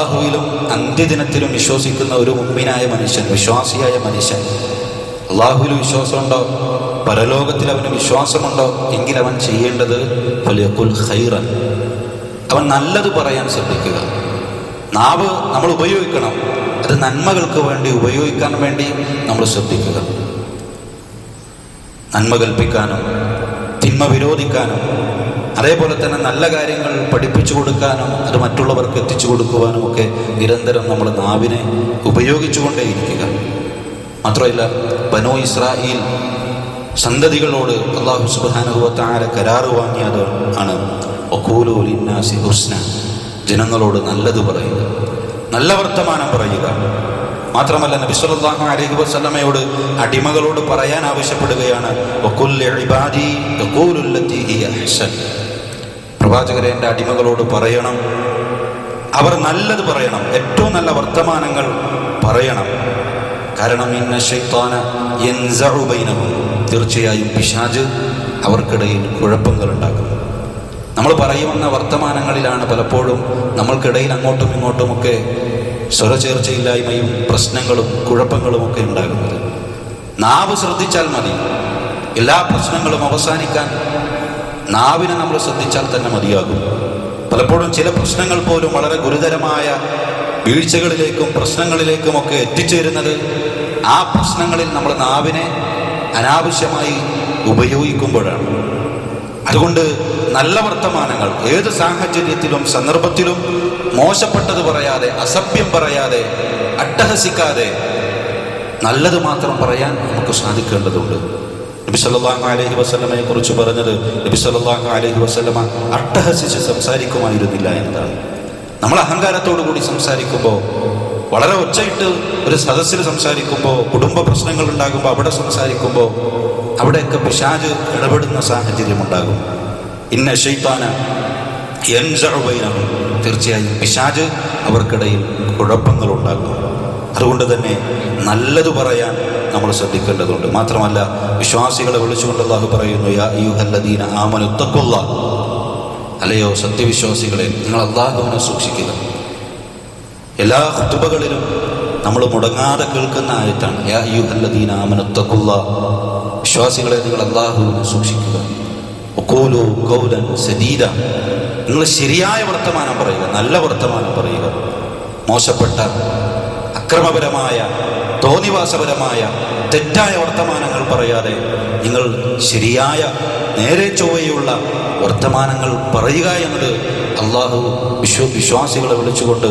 അല്ലാഹുവിലും അന്ത്യദിനത്തിലും വിശ്വസിക്കുന്ന ഒരു മുഅ്മിനായ മനുഷ്യൻ, വിശ്വാസിയായ മനുഷ്യൻ, അള്ളാഹുവിൽ വിശ്വാസമുണ്ടോ, പരലോകത്തിൽ അവന് വിശ്വാസമുണ്ടോ എങ്കിൽ അവൻ ചെയ്യേണ്ടത് ഫലിയഖുൽ ഖൈറൻ, അവൻ നല്ലത് പറയാൻ ശ്രദ്ധിക്കുക. നാവ് നമ്മൾ ഉപയോഗിക്കണം, അത് നന്മകൾക്ക് വേണ്ടി ഉപയോഗിക്കാൻ വേണ്ടി നമ്മൾ ശ്രദ്ധിക്കുക. നന്മ കൽപ്പിക്കാനും തിന്മ വിരോധിക്കാനും അതേപോലെ തന്നെ നല്ല കാര്യങ്ങൾ പഠിപ്പിച്ചു കൊടുക്കാനും അത് മറ്റുള്ളവർക്ക് എത്തിച്ചു കൊടുക്കുവാനും ഒക്കെ നിരന്തരം നമ്മൾ നാവിനെ ഉപയോഗിച്ചുകൊണ്ടേയിരിക്കുക. മാത്രമല്ല, ബനൂ ഇസ്രായേൽ സന്തതികളോട് അല്ലാഹു സുബ്ഹാനഹു വ തആല കരാറ് വാങ്ങിയത് ആണ് വഖൂലൂ ലിന്നാസി ഹുസ്ന, ജനങ്ങളോട് നല്ലത് പറയുക, നല്ല വർത്തമാനം പറയുക. മാത്രമല്ല, നബി സല്ലല്ലാഹു അലൈഹി വസല്ലമയോട് അടിമകളോട് പറയാൻ ആവശ്യപ്പെടുകയാണ് വഖുൽ ഇബാദി യഖൂലു ലത്തി ഹിയ അഹ്സൻ, പ്രവാചകരെ എൻ്റെ അടിമകളോട് പറയണം, അവർ നല്ലത് പറയണം, ഏറ്റവും നല്ല വർത്തമാനങ്ങൾ പറയണം. കാരണം ഇന്ന ശൈത്താന യൻസഉ ബൈനഹും, തീർച്ചയായും പിശാച് അവർക്കിടയിൽ കുഴപ്പങ്ങൾ ഉണ്ടാക്കും. നമ്മൾ പറയുന്ന വർത്തമാനങ്ങളിലാണ് പലപ്പോഴും നമ്മൾക്കിടയിൽ അങ്ങോട്ടും ഇങ്ങോട്ടുമൊക്കെ സ്വരചേർച്ചയില്ലായ്മയും പ്രശ്നങ്ങളും കുഴപ്പങ്ങളും ഒക്കെ ഉണ്ടാകുന്നത്. നാവ് ശ്രദ്ധിച്ചാൽ മതി, എല്ലാ പ്രശ്നങ്ങളും അവസാനിക്കാൻ നാവിനെ നമ്മൾ ശ്രദ്ധിച്ചാൽ തന്നെ മതിയാകും. പലപ്പോഴും ചില പ്രശ്നങ്ങൾ പോലും വളരെ ഗുരുതരമായ വീഴ്ചകളിലേക്കും പ്രശ്നങ്ങളിലേക്കുമൊക്കെ എത്തിച്ചേരുന്നത് ആ പ്രശ്നങ്ങളിൽ നമ്മൾ നാവിനെ അനാവശ്യമായി ഉപയോഗിക്കുമ്പോഴാണ്. അതുകൊണ്ട് നല്ല വർത്തമാനങ്ങൾ ഏത് സാഹചര്യത്തിലും സന്ദർഭത്തിലും മോശപ്പെട്ടത് പറയാതെ, അസഭ്യം പറയാതെ, അട്ടഹസിക്കാതെ നല്ലത് മാത്രം പറയാൻ നമുക്ക് സാധിക്കേണ്ടതുണ്ട്. നബി സല്ലല്ലാഹു അലൈഹി വസല്ലമയെ കുറിച്ച് പറഞ്ഞത്, നബി സല്ലല്ലാഹു അലൈഹി വസല്ലമ അട്ടഹസിച്ച് സംസാരിക്കുമായിരുന്നില്ല എന്നതാണ്. നമ്മൾ അഹങ്കാരത്തോടു കൂടി സംസാരിക്കുമ്പോൾ, വളരെ ഒച്ചയിട്ട് ഒരു സദസ്സിൽ സംസാരിക്കുമ്പോൾ, കുടുംബ പ്രശ്നങ്ങൾ ഉണ്ടാകുമ്പോൾ അവിടെ സംസാരിക്കുമ്പോൾ അവിടെയൊക്കെ പിശാച് ഇടപെടുന്ന സാഹചര്യം ഉണ്ടാകും. ഇന്ന ശൈത്താന യൻസഉ ബൈനഹും, തീർച്ചയായും പിശാച് അവർക്കിടയിൽ കുഴപ്പങ്ങൾ ഉണ്ടാകും. അതുകൊണ്ട് തന്നെ നല്ലത് പറയാൻ നമ്മൾ ശ്രദ്ധിക്കേണ്ടതുണ്ട്. മാത്രമല്ല, വിശ്വാസികളെ വിളിച്ചുകൊണ്ട് അല്ലാഹു പറയുന്നു, യാ അയ്യുഹല്ലദീന ആമനു തഖുല്ലാഹ്, അല്ലയോ സത്യവിശ്വാസികളെ, നിങ്ങൾ അല്ലാഹുവിനെ സൂക്ഷിക്കുക. എല്ലാ ഖുതുബകളിലും നമ്മൾ മുടങ്ങാതെ കേൾക്കുന്ന ആയത്താണ് യാ അയ്യുഹല്ലദീന ആമനു തഖുല്ലാഹ്, വിശ്വാസികളെ നിങ്ങൾ അല്ലാഹുവിനെ സൂക്ഷിക്കുക. വഖൂലൂ ഖൗലൻ സദീദ, നിങ്ങൾ ശരിയായ വർത്തമാനം പറയുക, നല്ല വർത്തമാനം പറയുക. മോശപ്പെട്ട അക്രമപരമായ തോന്നിവാസപരമായ തെറ്റായ വർത്തമാനങ്ങൾ പറയാതെ നിങ്ങൾ ശരിയായ നേരെ ചൊവ്വയുള്ള വർത്തമാനങ്ങൾ പറയുക എന്നത് അല്ലാഹു വിശ്വാസികളെ വിളിച്ചുകൊണ്ട്